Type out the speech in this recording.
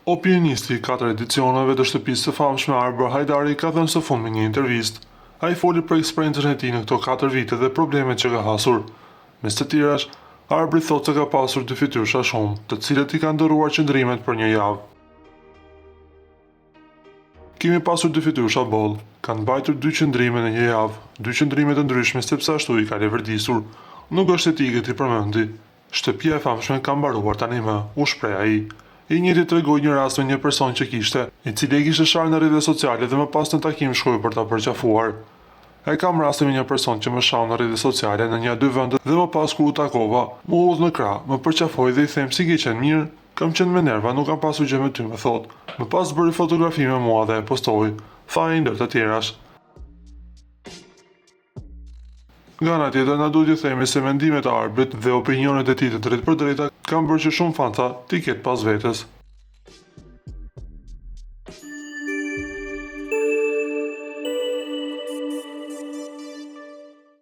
Opinionisti i 4 edicioneve të shtëpisë së famshme Arbër Hajdari ka thënë së fundmi një intervistë. Ai foli për eksperiencën e tij në këto 4 vite dhe problemet që ka hasur. Mes të tjerash, Arbri thotë se ka pasur dy fytyrësha shumë, të cilët i kanë ndërruar qëndrimet për një javë. Kemi pasur dy fytyrësha boll, kanë mbajtur 2 qëndrime në një javë, 2 qëndrime të ndryshme sepse ashtu i ka levërdisur. Nuk është etike ti përmendi. Shtëpia e famshme ka mbaruar tani më, u shpreh ai. I njëjti tregoi një rast me një person që kishte, i cili e kishte sharë në rrjetet sociale dhe më pas në takim shkoi për ta përqafuar. E kam rastin me një person që më shau në rrjetet sociale në një 2 vende dhe më pas kur u takova, më udh në krah, më përqafoi dhe i them si ke qenë mirë, kam qenë me nerva, nuk kam pasur gjë me ty, më thot. Më pas bëri fotografi me mua dhe e postoi. Tha ai ndër të tjerash. Nga ana tjetër, na duhet të themi se mendimet e Arbrit dhe opinionet e tij të drejtë për drejta kanë bërë që shumë fanta t'i ketë pas vetes.